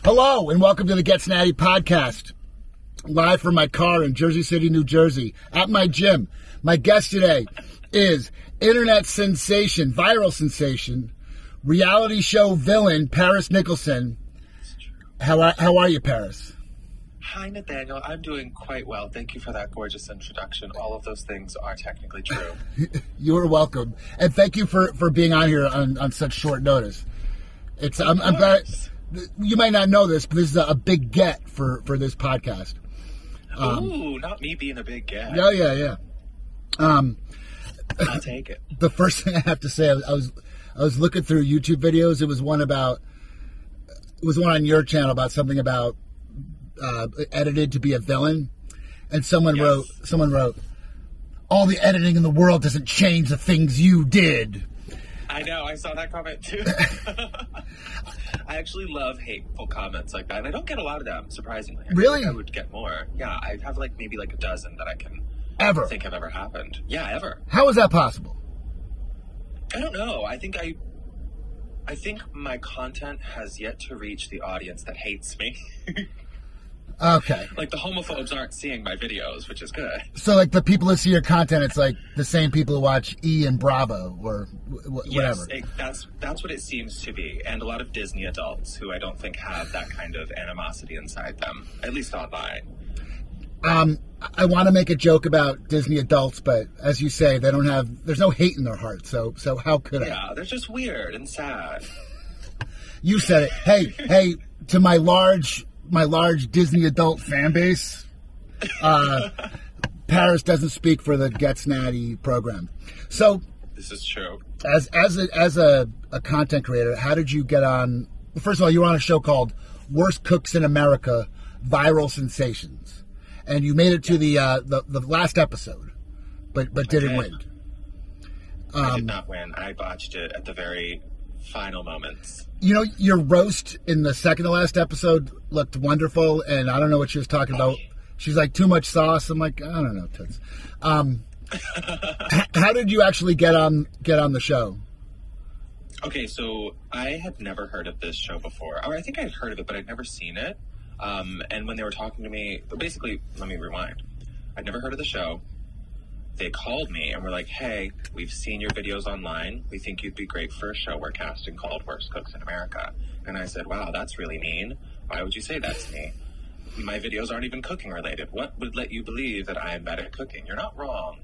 Hello, and welcome to the Natty podcast. Live from my car in Jersey City, New Jersey, at my gym. My guest today is internet sensation, viral sensation, reality show villain, Paris Nicholson. How are you, Paris? Hi, Nathaniel. I'm doing quite well. Thank you for that gorgeous introduction. All of those things are technically true. You're welcome. And thank you for being on here on such short notice. I'm glad. You might not know this, but this is a big get for this podcast. Ooh, not me being a big get. Yeah. I'll take it. The first thing I have to say, I was looking through YouTube videos. It was one on your channel about something about edited to be a villain, and someone wrote, all the editing in the world doesn't change the things you did. I know, I saw that comment too. I actually love hateful comments like that, and I don't get a lot of them, surprisingly. Really? I would get more. Yeah, I have maybe a dozen that I can think have ever happened. Yeah, ever. How is that possible? I don't know. I think my content has yet to reach the audience that hates me. Okay. The homophobes aren't seeing my videos, which is good. So, the people that see your content, it's the same people who watch E! and Bravo or whatever. Yes, that's what it seems to be. And a lot of Disney adults who I don't think have that kind of animosity inside them, at least online. I want to make a joke about Disney adults, but as you say, there's no hate in their heart, so how could I? Yeah, they're just weird and sad. You said it. Hey, to my large Disney adult fan base, Paris doesn't speak for the Gets Natty program. So this is true. As a content creator, how did you get on? Well, first of all, you were on a show called Worst Cooks in America, Viral Sensations, and you made it to the last episode, but didn't win. I did not win. I botched it at the very final moments. Your roast in the second to last episode looked wonderful, and I don't know what she was talking about. She's like, too much sauce. I'm like, I don't know, toots. How did you actually get on the show? Okay, so I had never heard of this show before. Or I think I had heard of it, but I'd never seen it. And when they were talking to me, basically, let me rewind. I'd never heard of the show. They called me and were like, hey, we've seen your videos online. We think you'd be great for a show we're casting called Worst Cooks in America. And I said, wow, that's really mean. Why would you say that to me? My videos aren't even cooking related. What would let you believe that I am bad at cooking? You're not wrong.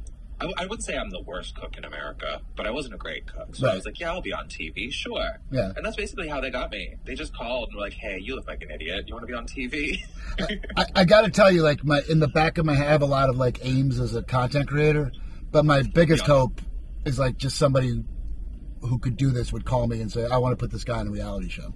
I wouldn't say I'm the worst cook in America, but I wasn't a great cook. So I was like, yeah, I'll be on TV, sure. Yeah. And that's basically how they got me. They just called and were like, hey, you look like an idiot. You want to be on TV? I got to tell you, in the back of my head, I have a lot of aims as a content creator, but my biggest hope is just somebody who could do this would call me and say, I want to put this guy in a reality show.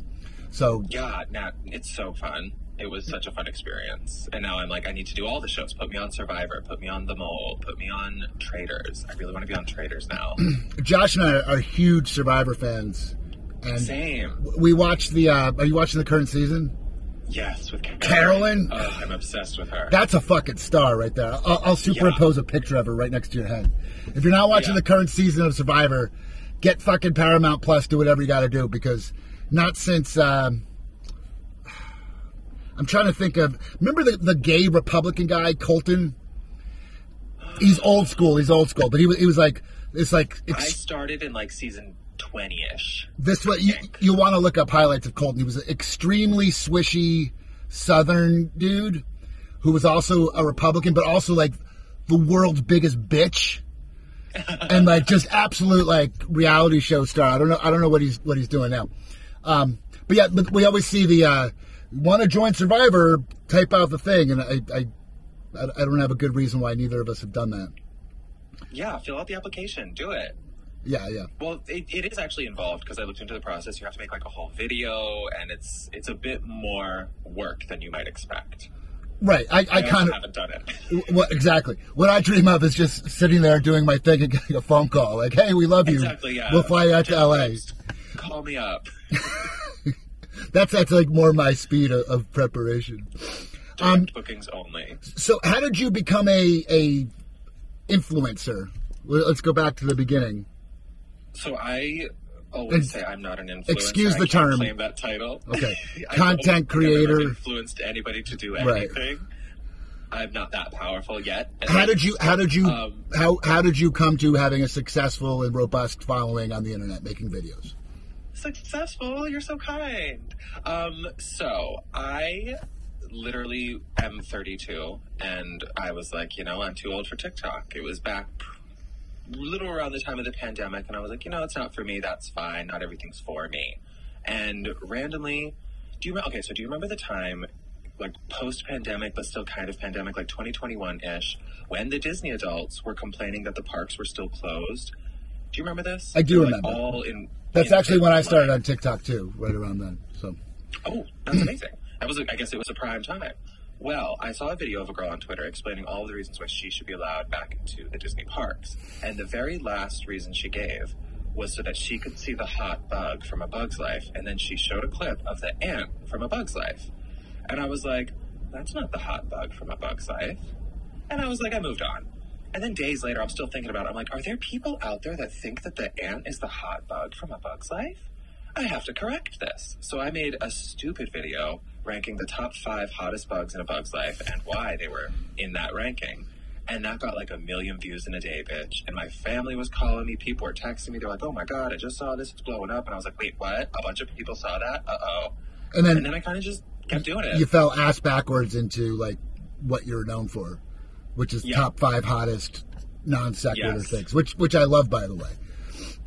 So yeah, Nat, it's so fun. It was such a fun experience. And now I'm I need to do all the shows. Put me on Survivor. Put me on The Mole. Put me on Traitors. I really want to be on Traitors now. Josh and I are huge Survivor fans. And same. We watched are you watching the current season? Yes, with Carolyn. Oh, I'm obsessed with her. That's a fucking star right there. I'll superimpose a picture of her right next to your head. If you're not watching the current season of Survivor, get fucking Paramount Plus, do whatever you got to do, because not since... I'm trying to think of... Remember the gay Republican guy, Colton? He's old school, but he was like... I started in season 20-ish. This way, you want to look up highlights of Colton. He was an extremely swishy Southern dude who was also a Republican, but also the world's biggest bitch. And just absolute reality show star. I don't know what he's doing now. But we always see the... want to join Survivor, type out the thing, and I don't have a good reason why neither of us have done that. Yeah, fill out the application. Do it. Yeah. Well, it is actually involved because I looked into the process. You have to make a whole video, and it's a bit more work than you might expect. Right. I kind of haven't done it. What exactly? What I dream of is just sitting there doing my thing and getting a phone call hey, we love you. Exactly. Yeah. We'll fly out to LA. Call me up. That's more my speed of preparation. Direct bookings only. So how did you become a influencer? Let's go back to the beginning. So always say I'm not an influencer. Excuse the I can't term. claim that title. Okay. I Content creator. I've never influenced anybody to do anything. Right. I'm not that powerful yet. How did you come to having a successful and robust following on the internet, making videos? Successful? You're so kind. So I literally am 32, and I was like, I'm too old for TikTok. It was back little around the time of the pandemic, and I was like, it's not for me. That's fine. Not everything's for me. And randomly, do you remember the time, like post-pandemic, but still kind of pandemic, like 2021-ish, when the Disney adults were complaining that the parks were still closed? Do you remember this? I do remember. That's actually when I started on TikTok too, right around then. So. Oh, that's amazing. I guess it was a prime time. Well, I saw a video of a girl on Twitter explaining all of the reasons why she should be allowed back into the Disney parks. And the very last reason she gave was so that she could see the hot bug from A Bug's Life. And then she showed a clip of the ant from A Bug's Life. And I was like, that's not the hot bug from A Bug's Life. And I was like, I moved on. And then days later, I'm still thinking about it. I'm like, are there people out there that think that the ant is the hot bug from A Bug's Life? I have to correct this. So I made a stupid video ranking the top 5 hottest bugs in A Bug's Life and why they were in that ranking. And that got like 1 million views in a day, bitch. And my family was calling me. People were texting me. They're like, oh my God, I just saw this. It's blowing up. And I was like, wait, what? A bunch of people saw that? Uh-oh. And then I kind of just kept doing it. You fell ass backwards into like what you're known for, which is top 5 hottest non-sequitur things, which I love, by the way.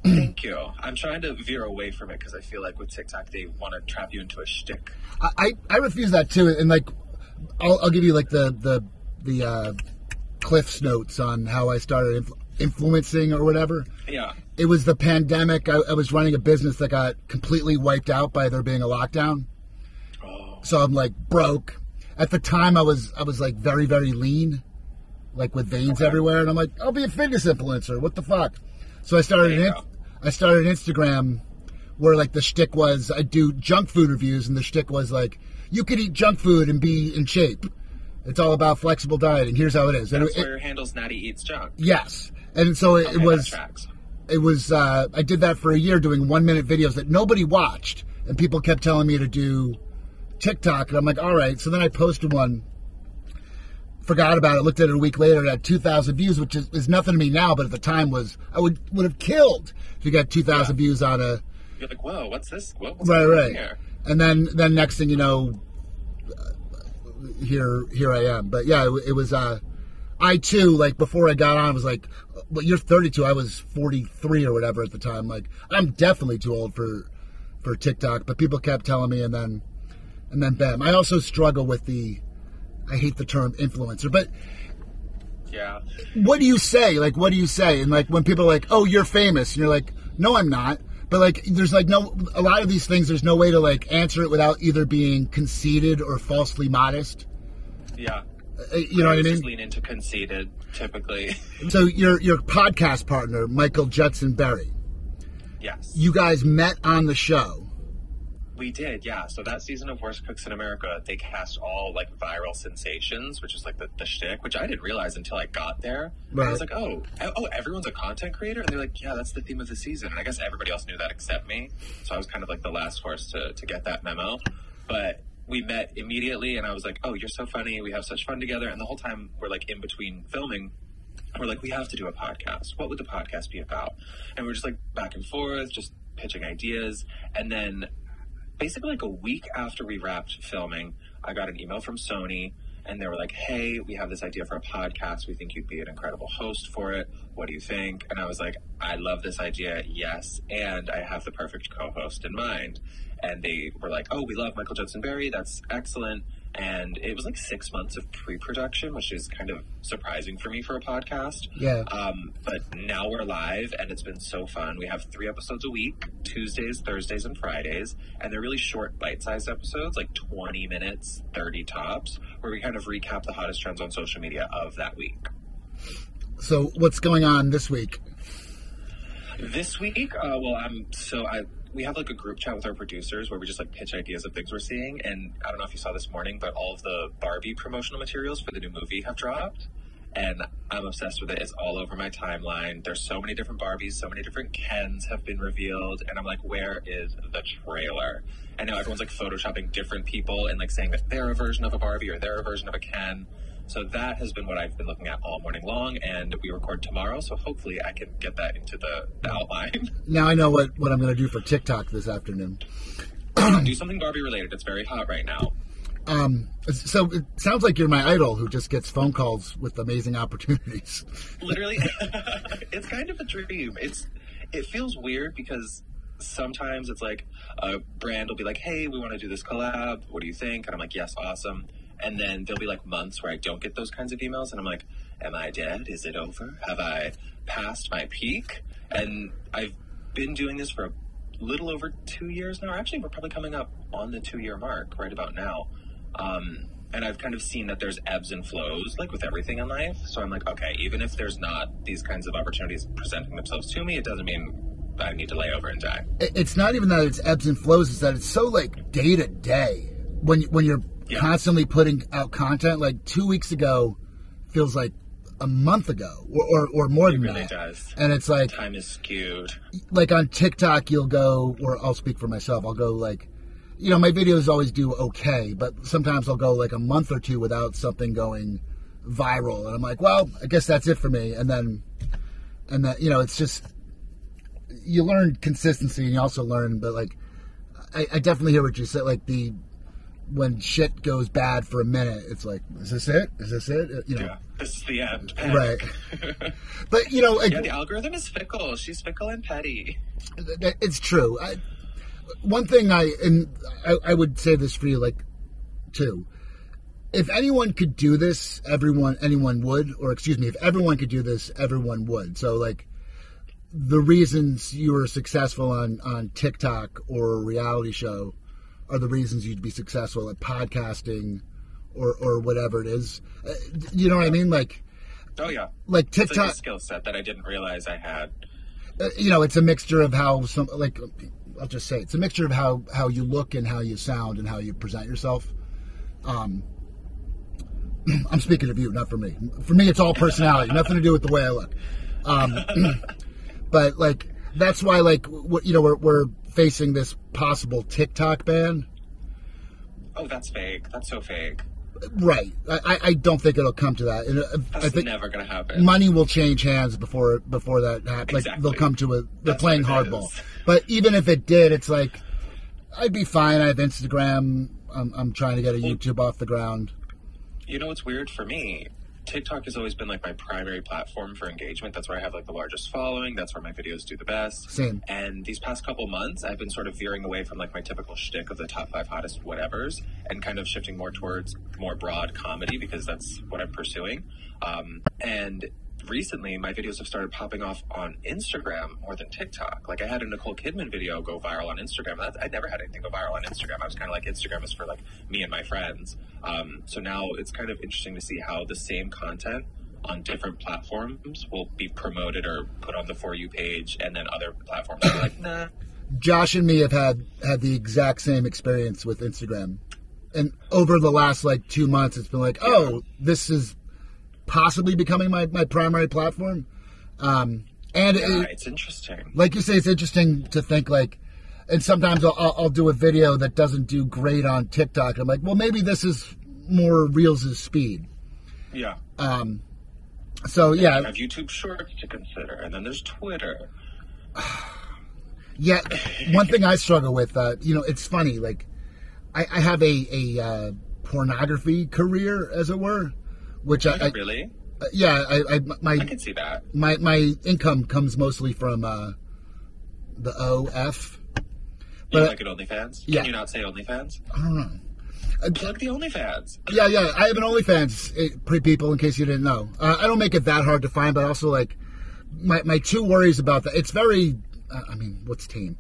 Thank you. I'm trying to veer away from it because I feel like with TikTok they want to trap you into a shtick. I refuse that too, and like I'll give you like the Cliff's notes on how I started influencing or whatever. Yeah. It was the pandemic. I was running a business that got completely wiped out by there being a lockdown. Oh. So I'm like broke. At the time I was like very, very lean, like with veins everywhere, and I'm like, I'll be a fitness influencer. What the fuck? So I started Instagram where like the shtick was I do junk food reviews, and the shtick was like, you could eat junk food and be in shape. It's all about flexible dieting. Here's how it is. That's where your handle's Natty Eats Junk. Yes. And so it was I did that for a year, doing 1-minute videos that nobody watched, and people kept telling me to do TikTok, and I'm like, all right. So then I posted one, forgot about it, looked at it a week later, it had 2,000 views, which is nothing to me now, but at the time I would have killed if you got 2,000 views on a... You're like, whoa, what's this? What's right. Here? And then next thing you know, here I am. But yeah, it was, I too, like before I got on, I was like, well, you're 32, I was 43 or whatever at the time. Like, I'm definitely too old for TikTok, but people kept telling me, and then bam. I also struggle with I hate the term influencer, but yeah. What do you say? Like, what do you say? And like when people are like, oh, you're famous, and you're like, no, I'm not. But like, there's like a lot of these things, there's no way to like answer it without either being conceited or falsely modest. Yeah. You know what I mean? Just lean into conceited, typically. So your podcast partner, Michael Judson Berry. Yes. You guys met on the show. We did, yeah. So that season of Worst Cooks in America, they cast all like viral sensations, which is like the shtick, which I didn't realize until I got there. Right. I was like, oh, everyone's a content creator? And they're like, yeah, that's the theme of the season. And I guess everybody else knew that except me. So I was kind of like the last horse to get that memo. But we met immediately, and I was like, oh, you're so funny. We have such fun together. And the whole time we're like in between filming, we're like, we have to do a podcast. What would the podcast be about? And we're just like back and forth, just pitching ideas. And then basically like a week after we wrapped filming, I got an email from Sony, and they were like, hey, we have this idea for a podcast. We think you'd be an incredible host for it. What do you think? And I was like, I love this idea. Yes. And I have the perfect co-host in mind. And they were like, oh, we love Michael Judson Berry. That's excellent. And it was like 6 months of pre-production, which is kind of surprising for me for a podcast. Yeah. But now we're live, and it's been so fun. We have 3 episodes a week, Tuesdays, Thursdays, and Fridays. And they're really short, bite-sized episodes, like 20 minutes, 30 tops, where we kind of recap the hottest trends on social media of that week. So what's going on this week? This week, we have like a group chat with our producers where we just like pitch ideas of things we're seeing. And I don't know if you saw this morning, but all of the Barbie promotional materials for the new movie have dropped. and I'm obsessed with it. It's all over my timeline. There's so many different Barbies, so many different Kens have been revealed, and I'm like, where is the trailer? And now everyone's like photoshopping different people and like saying that they're a version of a Barbie or they're a version of a Ken. So that has been what I've been looking at all morning long, and we record tomorrow, so hopefully I can get that into the outline. Now I know what I'm going to do for TikTok this afternoon. Do something Barbie related. It's very hot right now. So it sounds like you're my idol who just gets phone calls with amazing opportunities. Literally, it's kind of a dream. It feels weird because sometimes it's like a brand will be like, hey, we want to do this collab. What do you think? And I'm like, yes, awesome. And then there'll be like months where I don't get those kinds of emails. And I'm like, am I dead? Is it over? Have I passed my peak? And I've been doing this for a little over 2 years now. Actually, we're probably coming up on the 2-year mark right about now. And I've kind of seen that there's ebbs and flows, like with everything in life. So I'm like, okay, even if there's not these kinds of opportunities presenting themselves to me, it doesn't mean I need to lay over and die. It's not even that it's ebbs and flows. It's that it's so like day to day when you're constantly putting out content. Like 2 weeks ago feels like a month ago or more than that. It really does. And it's like time is skewed. Like on TikTok, you'll go, or I'll speak for myself. I'll go like, my videos always do okay, but sometimes I'll go like a month or two without something going viral, and I'm like, well, I guess that's it for me. And then it's just, you learn consistency, and you also learn, but like, I definitely hear what you said. Like when shit goes bad for a minute, it's like, is this it? Is this it? Yeah, this is the end. Right. But like, the algorithm is fickle. She's fickle and petty. It's true. One thing I would say this for you, like, too. If anyone could do this, anyone would. Or, excuse me, if everyone could do this, everyone would. So, like, the reasons you were successful on TikTok or a reality show are the reasons you'd be successful at podcasting or whatever it is. You know what I mean? Like, oh, yeah. Like TikTok. It's like a skill set that I didn't realize I had. It's a mixture of how I'll just say it's a mixture of how you look and how you sound and how you present yourself. I'm speaking of you, not for me. For me, it's all personality, nothing to do with the way I look. But like that's why we're facing this possible TikTok ban. Oh, that's fake. That's so fake. Right. I don't think it'll come to that. That's I think never going to happen. Money will change hands before that happens. Exactly. Like they'll come to they're playing hardball. But even if it did, it's like I'd be fine. I have Instagram. I'm trying to get a YouTube off the ground. You know what's weird for me? TikTok has always been like my primary platform for engagement. That's where I have like the largest following. That's where my videos do the best. Same. And these past couple months, I've been sort of veering away from like my typical shtick of the top 5 hottest whatevers and kind of shifting more towards more broad comedy because that's what I'm pursuing. And recently, my videos have started popping off on Instagram more than TikTok. Like I had a Nicole Kidman video go viral on Instagram. I'd never had anything go viral on Instagram. I was kind of like, Instagram is for like me and my friends. So now it's kind of interesting to see how the same content on different platforms will be promoted or put on the For You page, and then other platforms are like, nah. Josh and me have had the exact same experience with Instagram. And over the last like 2 months, it's been like, oh, this is possibly becoming my primary platform. And it's interesting. Like you say, it's interesting to think like, and sometimes I'll do a video that doesn't do great on TikTok. And I'm like, well, maybe this is more Reels' speed. Yeah. So yeah. You have YouTube Shorts to consider, and then there's Twitter. Yeah. One thing I struggle with, it's funny. Like, I have a pornography career, as it were. Which really? Yeah, I can see that. My income comes mostly from the OF. You like it OnlyFans? Yeah. Can you not say OnlyFans? I don't know. Plug the OnlyFans. Yeah. I have an OnlyFans, pretty people, in case you didn't know. I don't make it that hard to find, but also like my two worries about that. It's very. What's tame?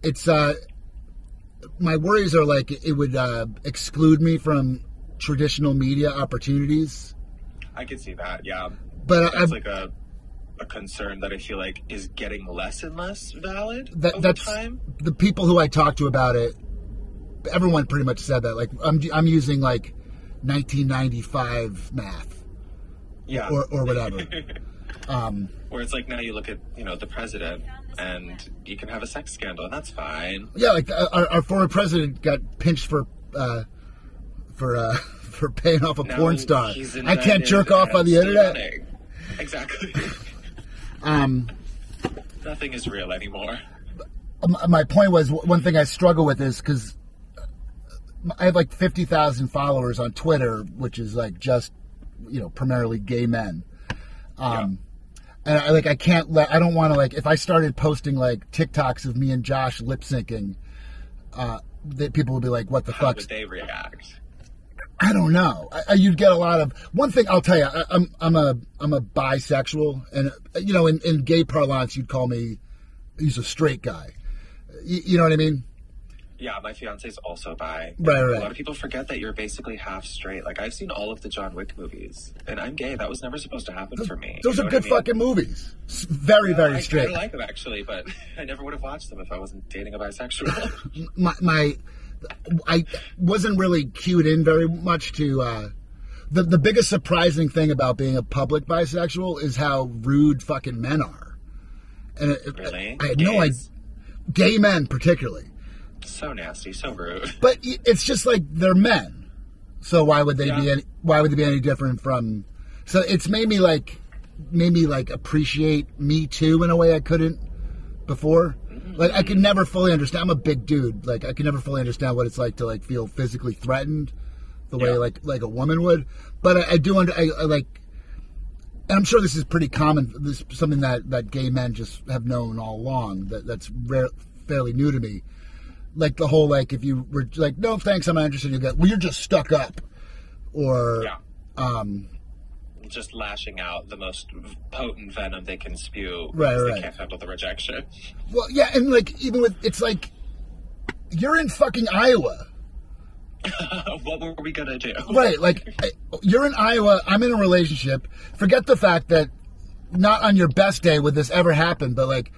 It's my worries are like it would exclude me from traditional media opportunities. I can see that, yeah. But that's like a concern that I feel like is getting less and less valid over that's time. The people who I talked to about it, everyone pretty much said that. Like I'm using like 1995 math. Yeah. or whatever. Where it's like now you look at, the president and you can have a sex scandal and that's fine. Yeah, like our former president got pinched for paying off a porn star. I can't jerk off on the internet. Running. Exactly. Nothing is real anymore. My point was, one thing I struggle with is because I have like 50,000 followers on Twitter, which is like just, primarily gay men. And I can't I don't want to, like, if I started posting like TikToks of me and Josh lip syncing, that people would be like, what the fuck? How would they react? I don't know. You'd get a lot of, one thing I'll tell you, I'm a bisexual, and in gay parlance you'd call me, he's a straight guy. You know what I mean? Yeah, my fiance is also bi. Right. A lot of people forget that you're basically half straight. Like, I've seen all of the John Wick movies, and I'm gay. That was never supposed to happen for me. Those are good fucking movies. Very, very straight. I kind of like them, actually, but I never would have watched them if I wasn't dating a bisexual. I wasn't really cued in very much to... The biggest surprising thing about being a public bisexual is how rude fucking men are. And Really? I had no idea. Gay men, particularly. So nasty, so rude. But it's just like they're men, so why would they be any different from? So it's made me like appreciate Me Too in a way I couldn't before. Mm-hmm. Like I could never fully understand. I'm a big dude. Like I could never fully understand what it's like to like feel physically threatened, the way like a woman would. But I do I like, and I'm sure this is pretty common. This is something that gay men just have known all along. That's fairly new to me. Like the whole, like, if you were like, no, thanks, I'm not interested, you go, well, you're just stuck up. Or, just lashing out the most potent venom they can spew. Right. They can't handle the rejection. Well, yeah, and like, even with, it's like, you're in fucking Iowa. What were we gonna do? Right, like, you're in Iowa, I'm in a relationship. Forget the fact that not on your best day would this ever happen, but like,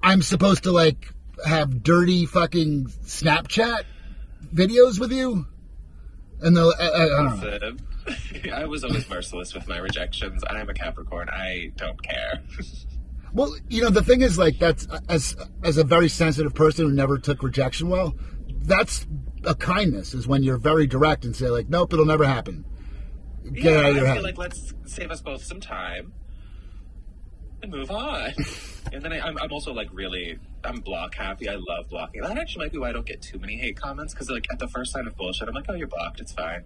I'm supposed to like, have dirty fucking Snapchat videos with you, and I don't know. I was always merciless with my rejections. I'm a Capricorn. I don't care. Well, the thing is, like, that's as a very sensitive person who never took rejection well. That's a kindness, is when you're very direct and say like, nope, it'll never happen. Get it out of your head. I feel like let's save us both some time and move on. And then I'm also like I'm block happy. I love blocking. That actually might be why I don't get too many hate comments, because like at the first sign of bullshit, I'm like, oh, you're blocked. It's fine.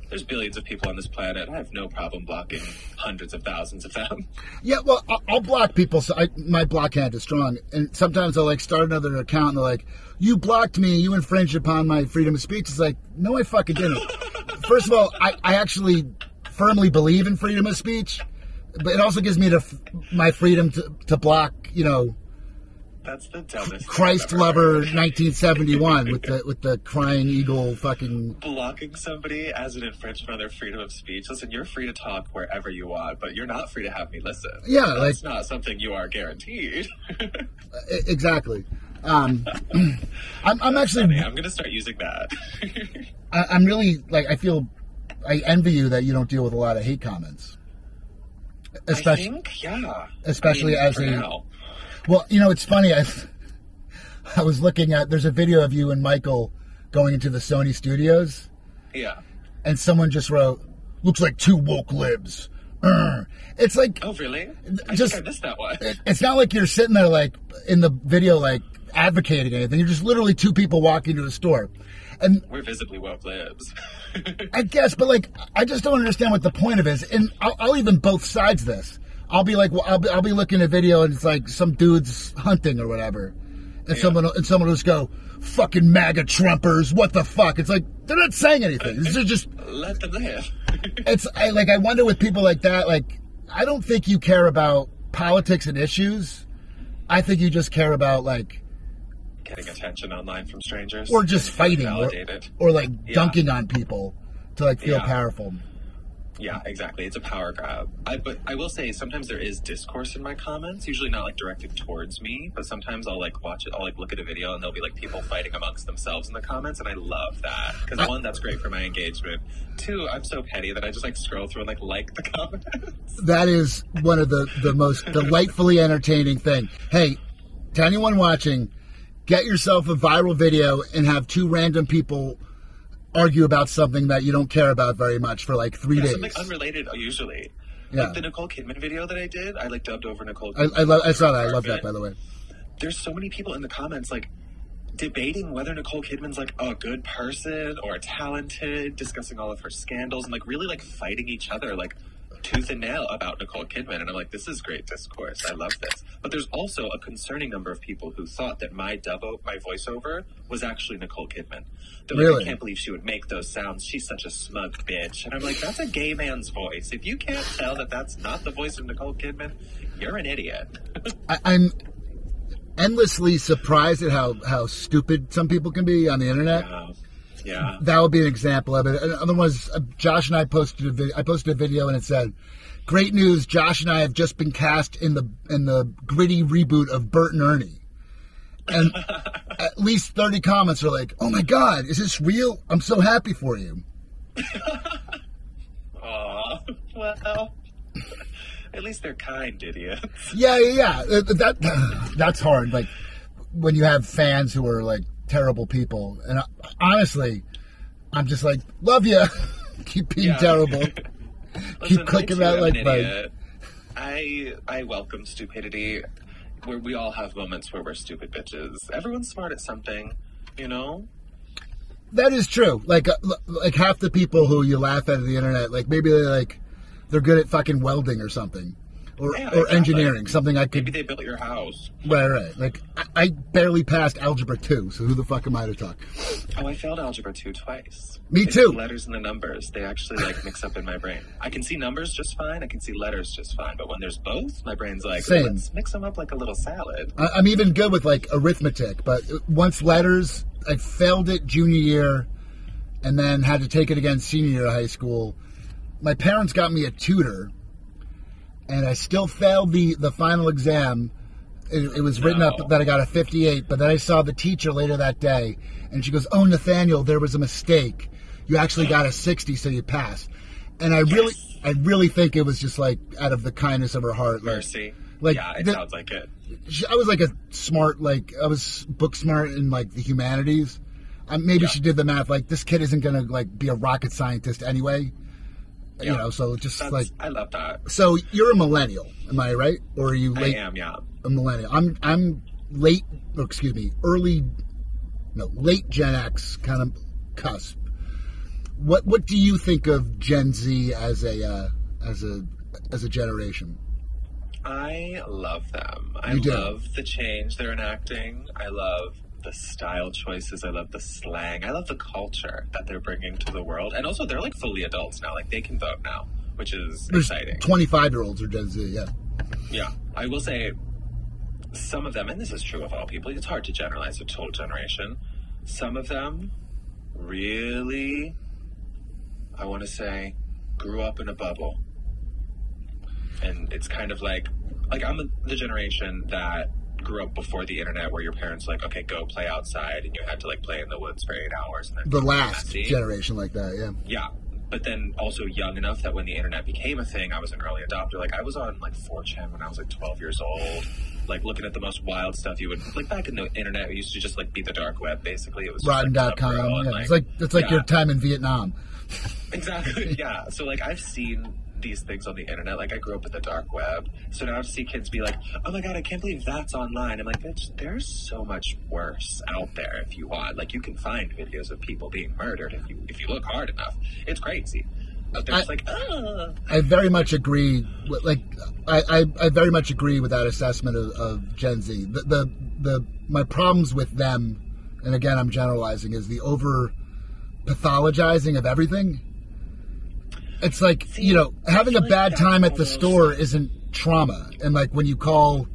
There's billions of people on this planet. I have no problem blocking hundreds of thousands of them. Yeah, well, I'll block people. So my block hand is strong. And sometimes I'll like start another account and they're like, you blocked me. You infringed upon my freedom of speech. It's like, no, I fucking didn't. First of all, I actually firmly believe in freedom of speech. But it also gives me my freedom to block, That's the dumbest. Christ lover 1971 with the crying eagle fucking blocking somebody as an infringement on their freedom of speech. Listen, you're free to talk wherever you want, but you're not free to have me listen. Yeah, that's not something you are guaranteed. Exactly. I'm actually. Funny. I'm going to start using that. I'm really like I envy you that you don't deal with a lot of hate comments. Especially, I think, yeah. Especially as a. Now. Well, it's funny. I was looking at. There's a video of you and Michael going into the Sony studios. Yeah. And someone just wrote, "Looks like two woke libs." It's like. Oh, really? I think I missed that one. It's not like you're sitting there like in the video like advocating anything. You're just literally two people walking to a store. And we're visibly woke libs. I guess, but like, I just don't understand what the point of it is. And I'll even both sides this. I'll be like, well, I'll be looking at a video and it's like some dude's hunting or whatever, and someone will just go, "Fucking MAGA Trumpers, what the fuck?" It's like they're not saying anything. They're just let them live. I wonder with people like that. Like, I don't think you care about politics and issues. I think you just care about like. Getting attention online from strangers, or just fighting, or like dunking on people to like feel powerful. Yeah, exactly. It's a power grab. But I will say sometimes there is discourse in my comments. Usually not like directed towards me, but sometimes I'll like watch it. I'll like look at a video and there'll be like people fighting amongst themselves in the comments, and I love that because one, that's great for my engagement. Two, I'm so petty that I just like scroll through and like the comments. That is one of the most delightfully entertaining thing. Hey, to anyone watching, get yourself a viral video and have two random people argue about something that you don't care about very much for like 3 days. Something unrelated, usually. Yeah. Like the Nicole Kidman video that I did, I like dubbed over Nicole I Kidman. saw that. I love that, by the way. There's so many people in the comments like debating whether Nicole Kidman's like a good person or talented, discussing all of her scandals and like really like fighting each other like tooth and nail about Nicole Kidman. And I'm like, this is great discourse. I love this. But there's also a concerning number of people who thought that my voiceover was actually Nicole Kidman. They're like, Really? I can't believe she would make those sounds. She's such a smug bitch. And I'm like, that's a gay man's voice. If you can't tell that that's not the voice of Nicole Kidman, you're an idiot. I'm endlessly surprised at how stupid some people can be on the internet. Yeah. That would be an example of it. Another one was Josh and I posted a video. I posted a video and it said, "Great news! Josh and I have just been cast in the gritty reboot of Bert and Ernie." And at least 30 comments are like, "Oh my God, is this real? I'm so happy for you." Aw, well, at least they're kind idiots. Yeah. That's hard. Like when you have fans who are like terrible people, and honestly, I'm just like, love you. Keep being terrible. Listen, Keep clicking that like button. I welcome stupidity. We all have moments where we're stupid bitches. Everyone's smart at something, you know? That is true. Like half the people who you laugh at the internet, like maybe they're good at fucking welding or something. Or engineering, something I could... Maybe they built your house. Right. Like, I barely passed Algebra 2, so who the fuck am I to talk? Oh, I failed Algebra 2 twice. Me too. The letters and the numbers, they actually, like, mix up in my brain. I can see numbers just fine, I can see letters just fine, but when there's both, my brain's like, let's mix them up like a little salad. I'm even good with, like, arithmetic, but once letters, I failed it junior year, and then had to take it again senior year of high school. My parents got me a tutor, and I still failed the final exam. It was written up that I got a 58, but then I saw the teacher later that day, and she goes, "Oh, Nathaniel, there was a mistake. You actually got a 60, so you passed." And I really think it was just like out of the kindness of her heart. Mercy. Like, yeah, it sounds like it. I was like I was book smart in like the humanities. Maybe she did the math. Like, this kid isn't gonna like be a rocket scientist anyway. You know, so just I love that. So you're a millennial, am I right? Or are you late? I am, yeah. A millennial. I'm late. Late Gen X, kind of cusp. What do you think of Gen Z as a generation? I love them. I love the change they're enacting. I love the style choices. I love the slang. I love the culture that they're bringing to the world. And also, they're like fully adults now. Like, they can vote now, which is exciting. 25-year-olds are Gen Z, yeah. Yeah. I will say, some of them, and this is true of all people, it's hard to generalize a total generation. Some of them really, I want to say, grew up in a bubble. And it's kind of like I'm the generation that grew up before the internet, where your parents like, okay, go play outside, and you had to like play in the woods for 8 hours. And then the last generation like that, yeah. Yeah, but then also young enough that when the internet became a thing, I was an early adopter. Like, I was on like 4chan when I was like 12 years old, like looking at the most wild stuff you would like back in the internet. It used to just like be the dark web, basically. It was Rotten.com. Like, it's like your time in Vietnam. Exactly. Yeah. So like, I've seen these things on the internet. Like, I grew up in the dark web, so now to see kids be like, "Oh my God, I can't believe that's online." I'm like, bitch, there's so much worse out there if you want. Like, you can find videos of people being murdered if you look hard enough. It's crazy. But they're just like, I very much agree. I very much agree with that assessment of Gen Z. My problems with them, and again I'm generalizing, is the over pathologizing of everything. It's like, having a bad time at the store isn't trauma. And like when you call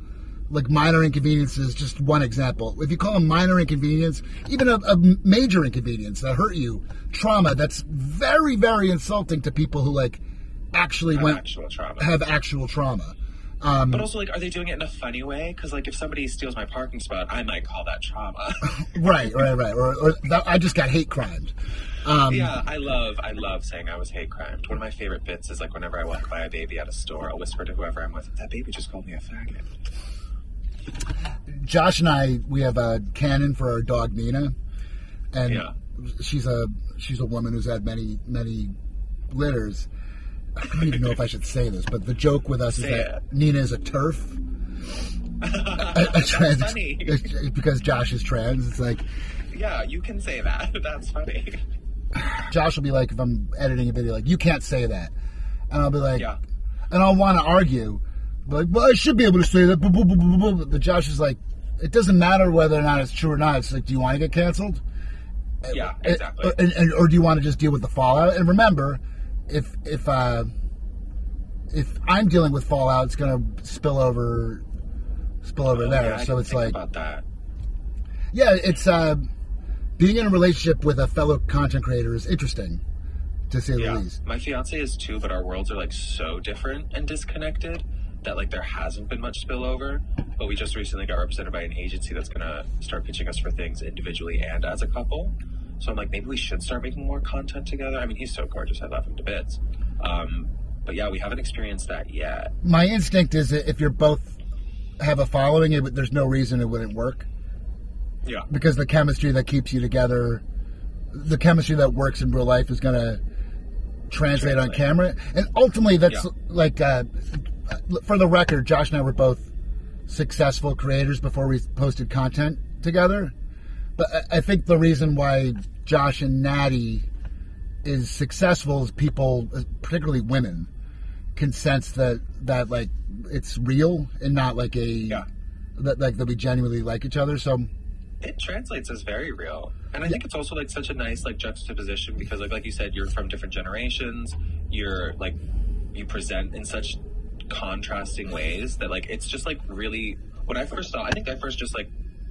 like minor inconveniences, just one example. If you call a minor inconvenience, even a major inconvenience that hurt you, trauma, that's very, very insulting to people who like actually have actual trauma. But also, like, are they doing it in a funny way? Because, like, if somebody steals my parking spot, I might call that trauma. Right. Or I just got hate crimed. Yeah, I love saying I was hate crimed. One of my favorite bits is, like, whenever I walk by a baby at a store, I'll whisper to whoever I'm with, that baby just called me a faggot. Josh and I, we have a canon for our dog, Nina. And she's a woman who's had many litters. I don't even know if I should say this, but the joke with us is that Nina is a TERF. A trans, funny. Because Josh is trans. It's like... Yeah, you can say that. That's funny. Josh will be like, if I'm editing a video, like, you can't say that. And I'll be like... Yeah. And I'll want to argue. Like, well, I should be able to say that. But Josh is like, it doesn't matter whether or not it's true or not. It's like, do you want to get canceled? Yeah, exactly. Or do you want to just deal with the fallout? And remember... If I'm dealing with fallout, it's gonna spill over there. Yeah, so it's like about that. Yeah, it's being in a relationship with a fellow content creator is interesting, to say the least. My fiance is too, but our worlds are like so different and disconnected that like there hasn't been much spillover. But we just recently got represented by an agency that's gonna start pitching us for things individually and as a couple. So I'm like, maybe we should start making more content together. I mean, he's so gorgeous. I love him to bits. But yeah, we haven't experienced that yet. My instinct is that if you're both have a following, there's no reason it wouldn't work. Yeah. Because the chemistry that keeps you together, the chemistry that works in real life is going to translate on camera. And ultimately, that's like, for the record, Josh and I were both successful creators before we posted content together. But I think the reason why Josh and Natty is successful is people, particularly women, can sense that like it's real and not like that we genuinely like each other. So it translates as very real, and I think it's also like such a nice like juxtaposition because like you said, you're from different generations. You're like you present in such contrasting ways that like it's just like really. When I first saw,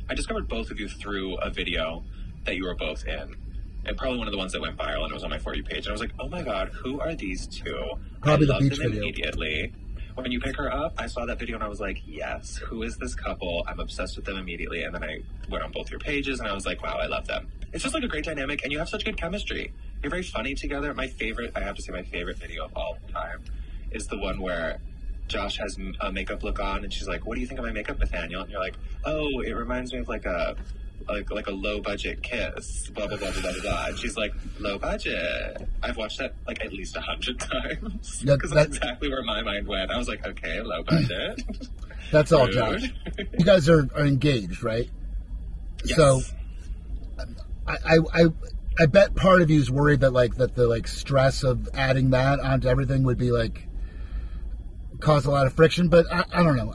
I discovered both of you through a video that you were both in. And probably one of the ones that went viral, and it was on my For You page. And I was like, oh my God, who are these two? Probably I the beach them video. Immediately. When you pick her up, I saw that video and I was like, yes, who is this couple? I'm obsessed with them immediately. And then I went on both your pages and I was like, wow, I love them. It's just like a great dynamic and you have such good chemistry. You're very funny together. My favorite video of all time is the one where Josh has a makeup look on and she's like, what do you think of my makeup, Nathaniel? And you're like, oh, it reminds me of like a low budget kiss, blah blah blah blah blah blah. And she's like, low budget. I've watched that like at least 100 times because that's exactly where my mind went. I was like, okay, low budget. That's all, Josh. You guys are engaged, right? Yes. So, I bet part of you is worried that the stress of adding that onto everything would be like cause a lot of friction, but I don't know.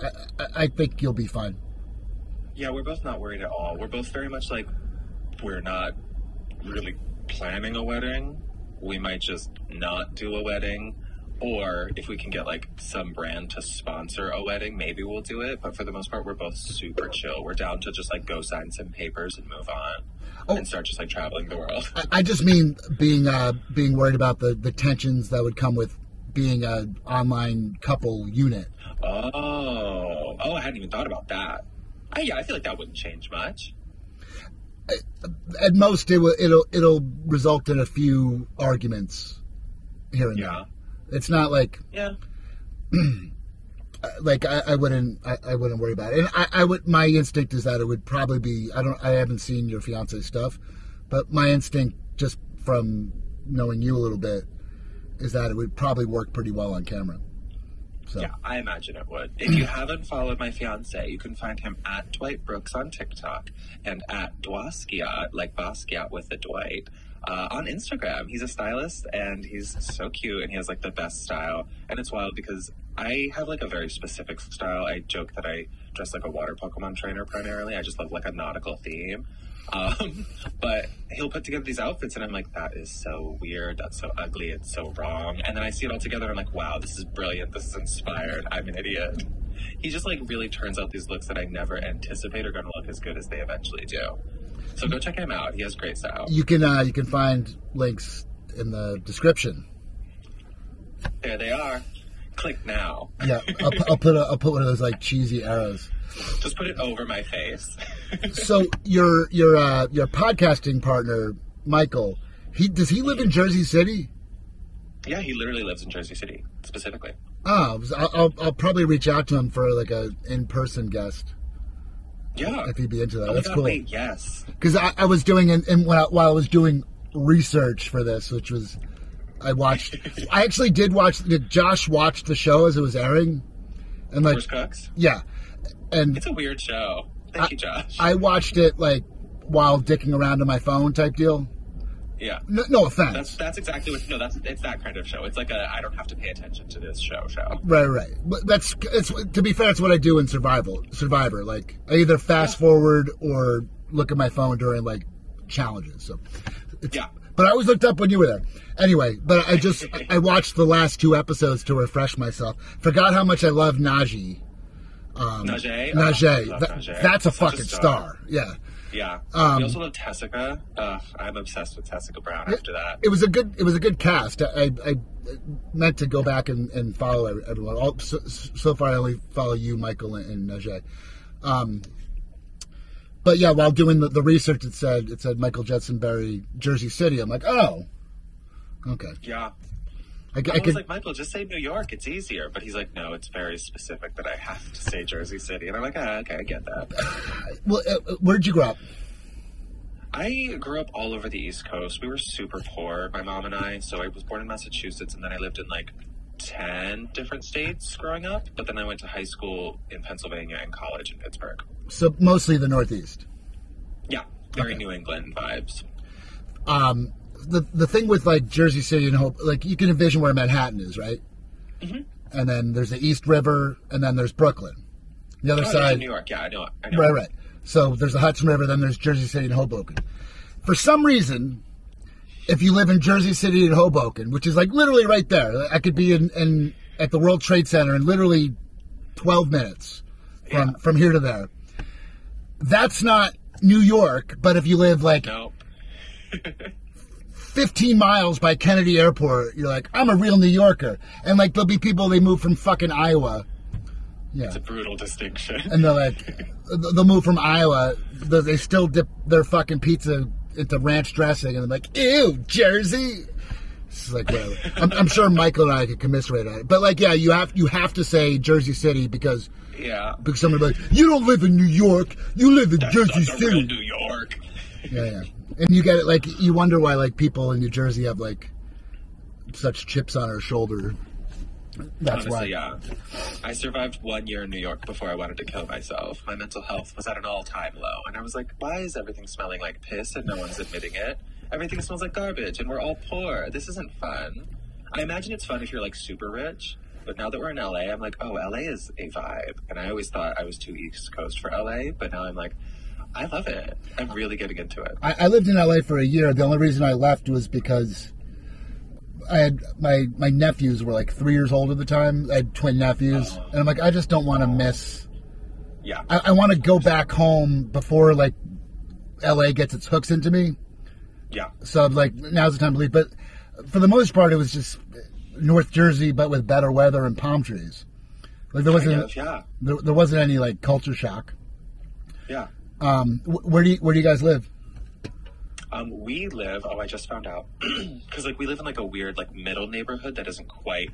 I think you'll be fine. Yeah, we're both not worried at all. We're both very much like, we're not really planning a wedding. We might just not do a wedding. Or if we can get like some brand to sponsor a wedding, maybe we'll do it. But for the most part, we're both super chill. We're down to just like go sign some papers and move on and start just like traveling the world. I just mean being worried about the tensions that would come with being an online couple unit. Oh, I hadn't even thought about that. Yeah, I feel like that wouldn't change much. At most, it'll result in a few arguments here and there. It's not like like I wouldn't worry about it. And my instinct is that it would probably be I haven't seen your fiance stuff, but my instinct just from knowing you a little bit is that it would probably work pretty well on camera. So. Yeah, I imagine it would. If you haven't followed my fiance, you can find him at Dwight Brooks on TikTok and at Dwaskiat, like Basquiat with the Dwight, on Instagram. He's a stylist and he's so cute and he has like the best style. And it's wild because I have like a very specific style. I joke that I dress like a water Pokemon trainer primarily. I just love like a nautical theme. But he'll put together these outfits and I'm like, that is so weird, that's so ugly, it's so wrong. And then I see it all together and I'm like, wow, this is brilliant, this is inspired, I'm an idiot. He just like really turns out these looks that I never anticipate are going to look as good as they eventually do. So go check him out, he has great style. You can find links in the description. There they are. Click now. Yeah, I'll put one of those like cheesy arrows. Just put it over my face. So your podcasting partner, Michael, does he live in Jersey City? Yeah, he literally lives in Jersey City, specifically. Oh, I'll probably reach out to him for like a in-person guest. Yeah, if he'd be into that. Oh That's my God, cool. wait, yes, because I was doing while I was doing research for this, which was I actually did watch. Josh watched the show as it was airing, and like First Cooks. Yeah, and it's a weird show. Thank you, Josh. I watched it like while dicking around on my phone type deal. Yeah. No offense. That's exactly what. No, it's that kind of show. It's like I don't have to pay attention to this show. Right. But it's to be fair, it's what I do in Survivor. Like I either fast forward or look at my phone during like challenges. So yeah. But I always looked up when you were there. Anyway, but I watched the last 2 episodes to refresh myself. Forgot how much I love Najee. Najee. Najee. That's a fucking star. Yeah. Yeah. We also love Tessica. I'm obsessed with Tessica Brown after that. It was a good cast. I meant to go back and follow everyone. So far, I only follow you, Michael, and Najee. But yeah, while doing the research, it said Michael Judson Berry, Jersey City. I'm like, oh, okay. Yeah. I was like, Michael, just say New York. It's easier. But he's like, no, it's very specific that I have to say Jersey City. And I'm like, okay, I get that. Well, where'd you grow up? I grew up all over the East Coast. We were super poor, my mom and I. So I was born in Massachusetts, and then I lived in like 10 different states growing up. But then I went to high school in Pennsylvania and college in Pittsburgh. So mostly the Northeast? Yeah, very New England vibes. The thing with like Jersey City and Hope, like you can envision where Manhattan is, right? Mm-hmm. And then there's the East River, and then there's Brooklyn. The other side, New York. Yeah, I know. Right. So there's the Hudson River, then there's Jersey City and Hoboken. For some reason, if you live in Jersey City and Hoboken, which is like literally right there, I could be in at the World Trade Center in literally 12 minutes from here to there. That's not New York, but if you live like. Nope. 15 miles by Kennedy Airport, you're like, I'm a real New Yorker. And like, there'll be people, they move from fucking Iowa. Yeah. It's a brutal distinction. And they're like, they'll move from Iowa, they still dip their fucking pizza into ranch dressing, and they're like, ew, Jersey. It's like, whatever. I'm sure Michael and I could commiserate on it. But like, yeah, you have to say Jersey City because somebody like, you don't live in New York, you live in Jersey City. Real New York. Yeah. And you get it, like, you wonder why, like, people in New Jersey have, like, such chips on their shoulder. That's honestly, why. Yeah. I survived 1 year in New York before I wanted to kill myself. My mental health was at an all-time low. And I was like, why is everything smelling like piss and no one's admitting it? Everything smells like garbage and we're all poor. This isn't fun. I imagine it's fun if you're, like, super rich. But now that we're in LA, I'm like, oh, LA is a vibe. And I always thought I was too East Coast for LA. But now I'm like, I love it. I'm really getting into it. I lived in LA for a year. The only reason I left was because I had my nephews were like 3 years old at the time. I had twin nephews. And I'm like, I just don't want to miss. Yeah. I want to go back home before like LA gets its hooks into me. Yeah. So like, now's the time to leave. But for the most part, it was just North Jersey, but with better weather and palm trees. Like there wasn't, there wasn't any like culture shock. Yeah. Where do you guys live? We live, I just found out, because like we live in like a weird like middle neighborhood that isn't quite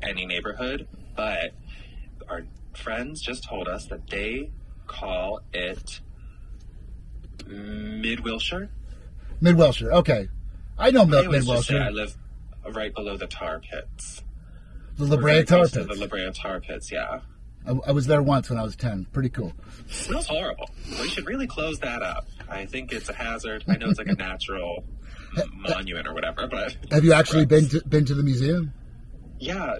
any neighborhood, but our friends just told us that they call it Mid-Wilshire. Mid-Wilshire, okay. I know Mid-Wilshire. I live right below the tar pits. The La Brea tar pits? The La Brea tar pits, yeah. I was there once when I was 10. Pretty cool. It smells horrible. We should really close that up. I think it's a hazard. I know it's like a natural monument or whatever, but... Have you actually been to the museum? Yeah,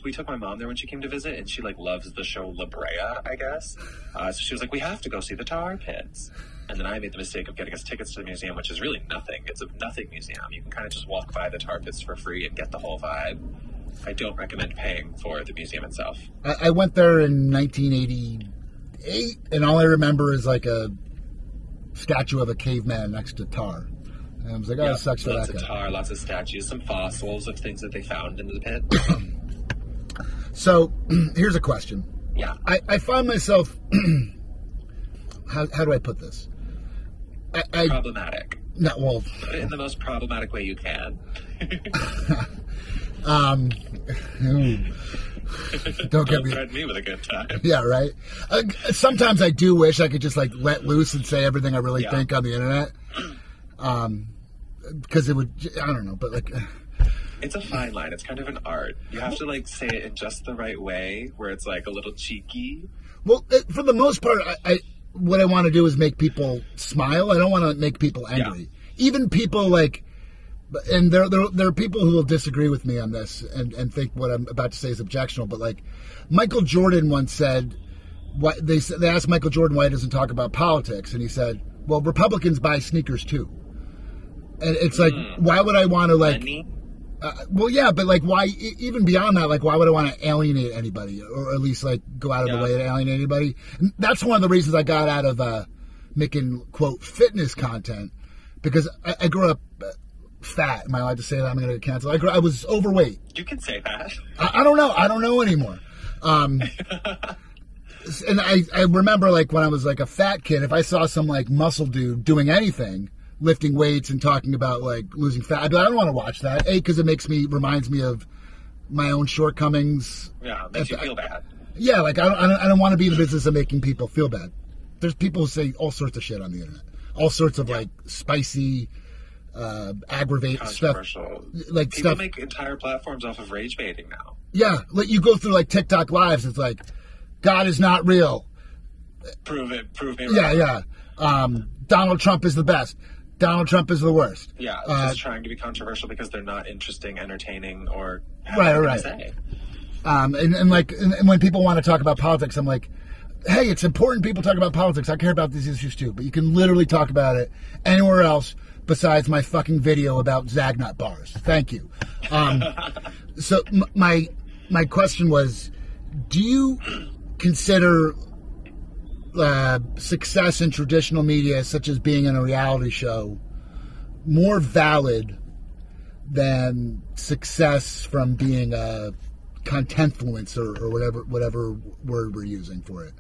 we took my mom there when she came to visit, and she like loves the show La Brea, I guess. So she was like, we have to go see the tar pits. And then I made the mistake of getting us tickets to the museum, which is really nothing. It's a nothing museum. You can kind of just walk by the tar pits for free and get the whole vibe. I don't recommend paying for the museum itself. I went there in 1988, and all I remember is like a statue of a caveman next to tar. And I was like, oh, it sucks for that guy. Lots of tar, lots of statues, some fossils of things that they found in the pit. So here's a question. Yeah. I find myself, how do I put this? Problematic. No, well, In the most problematic way you can. Don't get me. Threaten me with a good time. Yeah, right. Sometimes I do wish I could just like let loose and say everything I really think on the internet. Because it would, I don't know, but like. It's a fine line. It's kind of an art. You have to like say it in just the right way, where it's like a little cheeky. Well, for the most part, what I want to do is make people smile. I don't want to make people angry. Yeah. Even people like, and there are people who will disagree with me on this and think what I'm about to say is objectionable. But like, Michael Jordan once said, they asked Michael Jordan why he doesn't talk about politics, and he said, "Well, Republicans buy sneakers too." And it's like, why would I want to like? Money? Well, yeah, but like, why? Even beyond that, like, why would I want to alienate anybody, or at least like go out of the way to alienate anybody? And that's one of the reasons I got out of making quote fitness content, because I grew up fat. Am I allowed to say that? I'm going to get canceled. I was overweight. You can say that. I don't know. I don't know anymore. And I remember like when I was like a fat kid, if I saw some like muscle dude doing anything, lifting weights and talking about like losing fat, I'd be like, I don't want to watch that. A, because it reminds me of my own shortcomings. Yeah, it makes you feel bad. Yeah, like I don't want to be in the business of making people feel bad. There's people who say all sorts of shit on the internet, all sorts of like spicy, aggravate stuff. Like people make entire platforms off of rage baiting now. Yeah, like you go through like TikTok lives. It's like, God is not real. Prove it. Prove me wrong. Yeah. Donald Trump is the best. Donald Trump is the worst. Yeah, just trying to be controversial because they're not interesting, entertaining, or right. Say. And when people want to talk about politics, I'm like, hey, it's important people talk about politics. I care about these issues too, but you can literally talk about it anywhere else besides my fucking video about Zagnut bars. Thank you. So my question was, do you consider success in traditional media, such as being in a reality show, more valid than success from being a contentfluencer or whatever word we're using for it?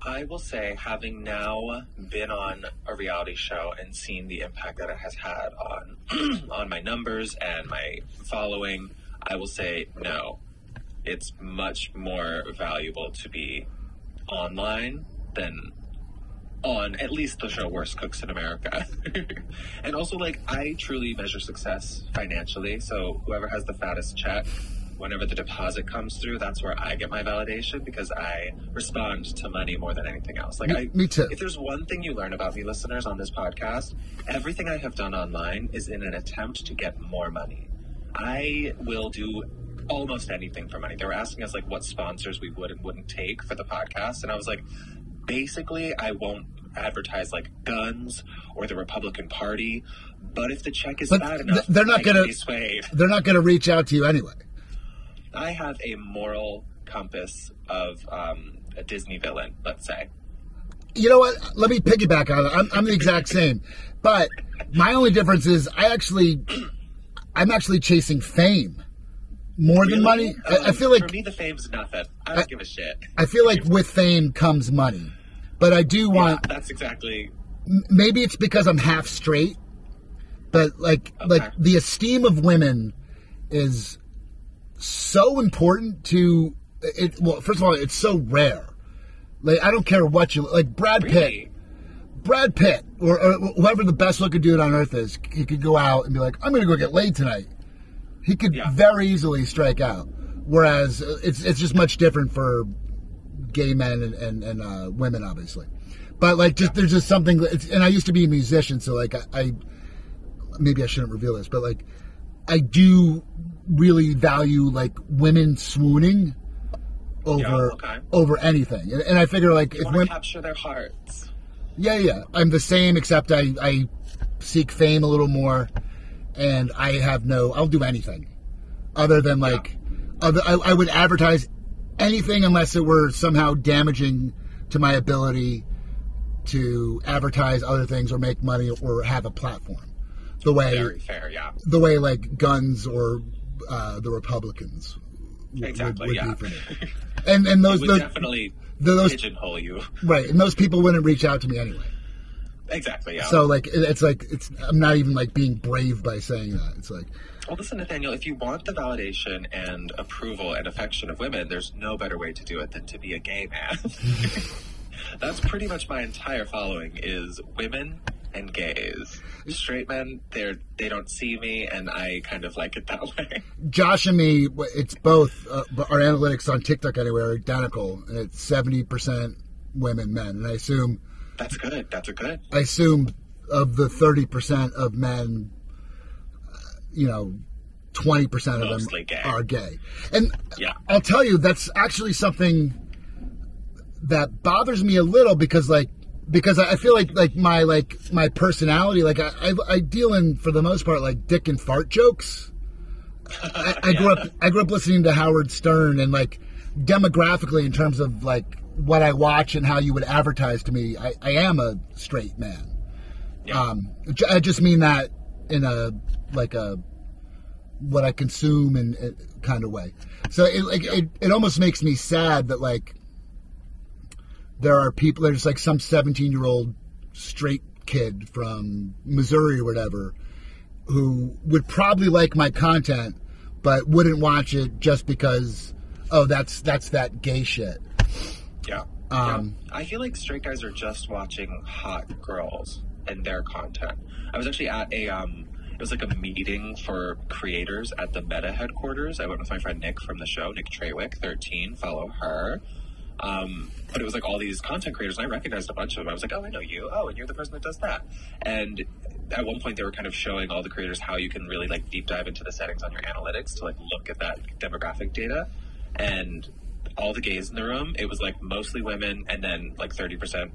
I will say, having now been on a reality show and seen the impact that it has had on on my numbers and my following, I will say no. It's much more valuable to be online than on at least the show Worst Cooks in America. And also, like, I truly measure success financially, so whoever has the fattest check, whenever the deposit comes through, that's where I get my validation, because I respond to money more than anything else. Like, me too. If there's one thing you learn about me, listeners, on this podcast, everything I have done online is in an attempt to get more money. I will do almost anything for money. They were asking us like what sponsors we would and wouldn't take for the podcast, and I was like, basically, I won't advertise like guns or the Republican Party, but if the check is bad enough, they're not gonna reach out to you anyway. I have a moral compass of a Disney villain, let's say. You know what? Let me piggyback on it. I'm the exact same, but my only difference is I'm actually chasing fame more than money. I feel like for me the fame's nothing. I don't give a shit. I feel like with fame comes money, but I do want. Yeah, that's exactly. Maybe it's because I'm half straight, but like the esteem of women is so important to it. Well, first of all, it's so rare. Like, I don't care what you like. Brad Pitt, or whoever the best looking dude on earth is, he could go out and be like, I'm going to go get laid tonight. He could very easily strike out. Whereas it's just much different for gay men and women, obviously. But like, there's just something. And I used to be a musician, so like I maybe I shouldn't reveal this, but like I do really value like women swooning over anything. And I figure like if women capture their hearts. Yeah. I'm the same, except I seek fame a little more. And I'll do anything other than like, I would advertise anything unless it were somehow damaging to my ability to advertise other things or make money or have a platform. The way, very fair, yeah. The way like guns or the Republicans Exactly, would yeah. be for me. And those It would definitely pigeonhole you. Right, and those people wouldn't reach out to me anyway. Exactly, yeah. So I'm not even like being brave by saying that. It's like, well, listen, Nathaniel, if you want the validation and approval and affection of women, there's no better way to do it than to be a gay man. That's pretty much my entire following is women and gays. Straight men, they don't see me, and I kind of like it that way. Josh and me, it's both. Our analytics on TikTok anyway are identical, and it's 70% women, men. And I assume that's good. That's a good. I assume of the 30% of men, 20% of them are gay. And yeah. I'll tell you, that's actually something that bothers me a little because I feel like my personality, like I deal in, for the most part, like dick and fart jokes. I grew up listening to Howard Stern, and like demographically in terms of like what I watch and how you would advertise to me, I am a straight man. Yeah. I just mean that in a what I consume in kind of way. So it almost makes me sad that like there are people, there's like some 17-year-old straight kid from Missouri or whatever who would probably like my content but wouldn't watch it just because, that's that gay shit. Yeah. I feel like straight guys are just watching hot girls and their content. I was actually at it was like a meeting for creators at the Meta headquarters. I went with my friend Nick from the show, Nick Trawick, 13, follow her. But it was like all these content creators, and I recognized a bunch of them. I was like, oh, I know you. Oh, and you're the person that does that. And at one point, they were kind of showing all the creators how you can really like deep dive into the settings on your analytics to like look at that demographic data. And all the gays in the room, it was like mostly women, and then like 30%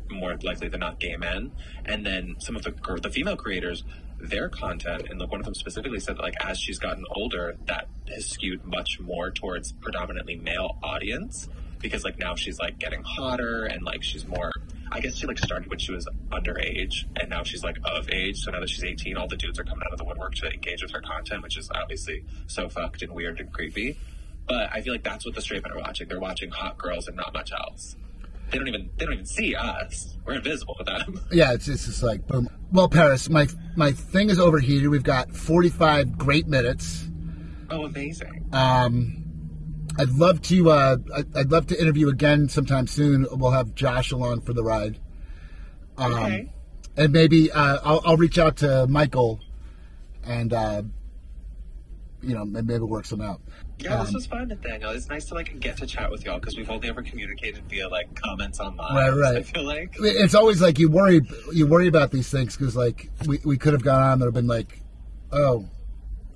more likely than not gay men. And then some of the female creators, their content, and one of them specifically said that like as she's gotten older, that has skewed much more towards predominantly male audience. Because like now she's like getting hotter and like she's more, I guess she like started when she was underage and now she's like of age. So now that she's 18, all the dudes are coming out of the woodwork to engage with her content, which is obviously so fucked and weird and creepy. But I feel like that's what the straight men are watching. They're watching hot girls and not much else. They don't even see us. We're invisible to them. Yeah, it's just like boom. Well, Paris, my thing is overheated. We've got 45 great minutes. Oh, amazing. I'd love to interview again sometime soon. We'll have Josh along for the ride. Okay. And maybe I'll reach out to Michael and maybe work something out. Yeah, this was fun, Nathaniel. It's nice to like get to chat with y'all because we've only ever communicated via like comments online. Right. I feel like it's always like you worry about these things because like we could have gone on that have been like, oh,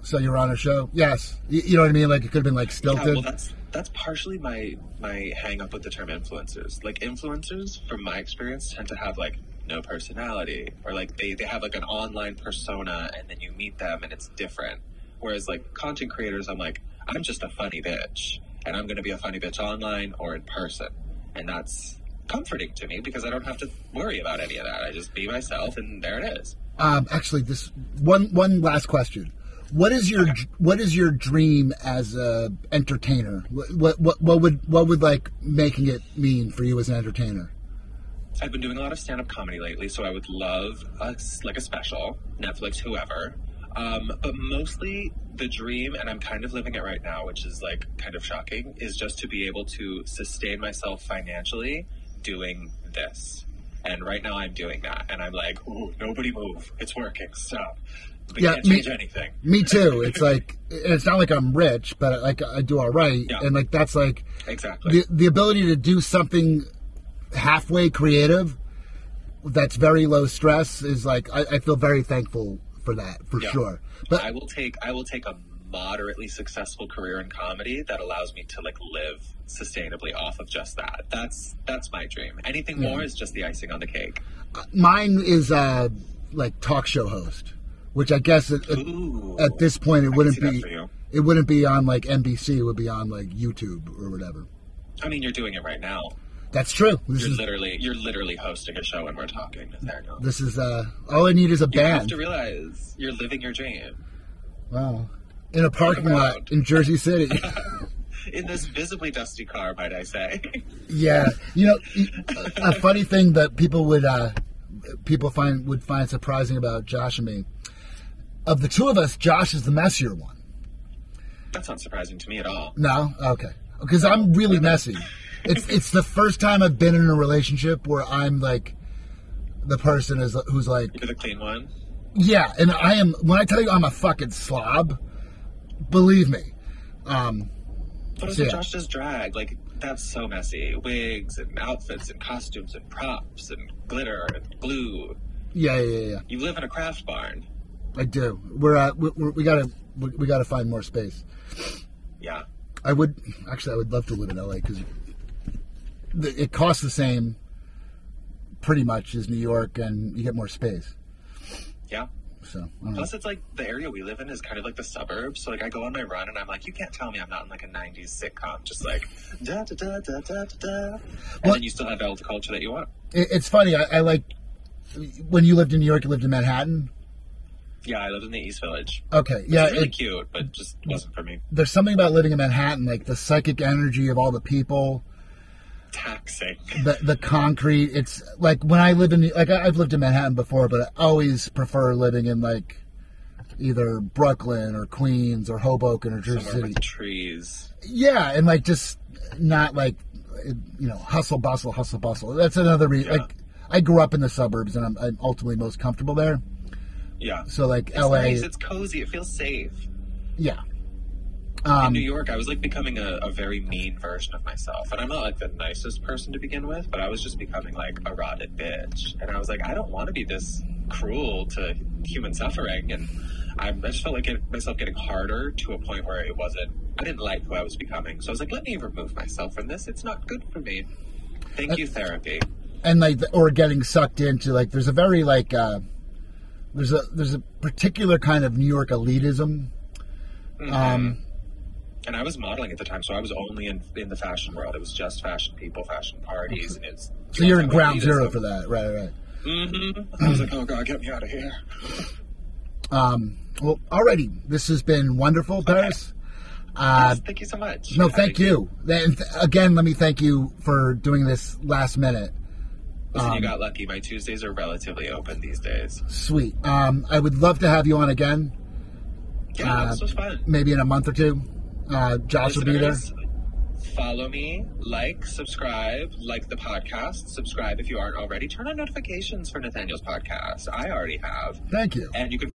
so you're on a show? Yes. You know what I mean? Like it could have been like stilted. Yeah, well, that's partially my hang up with the term influencers. Like influencers, from my experience, tend to have like no personality, or like they have like an online persona and then you meet them and it's different. Whereas like content creators, I'm like, I'm just a funny bitch and I'm going to be a funny bitch online or in person. And that's comforting to me because I don't have to worry about any of that. I just be myself and there it is. Actually, this one last question. What is your dream as a entertainer? What would like making it mean for you as an entertainer? I've been doing a lot of stand-up comedy lately, so I would love a special, Netflix, whoever. But mostly the dream, and I'm kind of living it right now, which is like kind of shocking, is just to be able to sustain myself financially doing this. And right now I'm doing that, and I'm like, ooh, nobody move. It's working. Stop. But can't change anything. Me too. It's like, it's not like I'm rich, but like I do all right. Yeah. And like, that's like exactly the ability to do something halfway creative that's very low stress is like, I feel very thankful for that, for sure. But I will take a moderately successful career in comedy that allows me to like live sustainably off of just that. That's my dream. Anything more is just the icing on the cake. Mine is like talk show host, which I guess at this point it wouldn't be on like NBC. It would be on like YouTube or whatever. I mean, you're doing it right now. That's true. You're literally hosting a show and we're talking, Nathaniel. This is all I need is a band. You have to realize you're living your dream. Wow. In a parking lot in Jersey City. in this visibly dusty car, might I say. Yeah. You know, a funny thing that people would find surprising about Josh and me, of the two of us, Josh is the messier one. That's not surprising to me at all. No? Okay. Because I'm really messy. It's the first time I've been in a relationship where I'm like the person who's like... You're the clean one? Yeah, and I am... When I tell you I'm a fucking slob, believe me. But also Josh does drag. Like, that's so messy. Wigs and outfits and costumes and props and glitter and glue. Yeah. You live in a craft barn. I do. We gotta find more space. Yeah. I would love to live in LA because it costs the same, pretty much, as New York, and you get more space. Yeah. So plus, it's like the area we live in is kind of like the suburbs. So like, I go on my run and I'm like, you can't tell me I'm not in like a '90s sitcom, just like da da da da da da. And then you still have all the culture that you want. It's funny. I like when you lived in New York. You lived in Manhattan. Yeah, I lived in the East Village. Okay, yeah, it's really cute, but just wasn't for me. There's something about living in Manhattan, like the psychic energy of all the people. Taxing. The concrete. It's like when I live in, like, I've lived in Manhattan before, but I always prefer living in like either Brooklyn or Queens or Hoboken or Jersey City. With trees. Yeah, and like just not like, you know, hustle bustle. That's another reason. Yeah. Like, I grew up in the suburbs, and I'm ultimately most comfortable there. Yeah. So like it's LA, nice, it's cozy, it feels safe. Yeah. In New York, I was like becoming a very mean version of myself, and I'm not like the nicest person to begin with, but I was just becoming like a rotted bitch, and I was like, I don't want to be this cruel to human suffering, and I just felt like myself getting harder to a point where I didn't like who I was becoming, so I was like, let me remove myself from this. It's not good for me. Thank you, therapy. And like, or getting sucked into like, there's a very like. There's a particular kind of New York elitism. Mm-hmm. And I was modeling at the time, so I was only in the fashion world. It was just fashion people, fashion parties. And so you're in ground zero for that, right? Mm-hmm. I was like, oh God, get me out of here. Well, alrighty. This has been wonderful, Paris. Yes, thank you so much. No, thank you. And again, let me thank you for doing this last minute. Listen, you got lucky. My Tuesdays are relatively open these days. Sweet. I would love to have you on again. Yeah, this was fun. Maybe in a month or two. Josh will be there. Follow me, subscribe, like the podcast, subscribe if you aren't already. Turn on notifications for Nathaniel's podcast. I already have. Thank you. And you can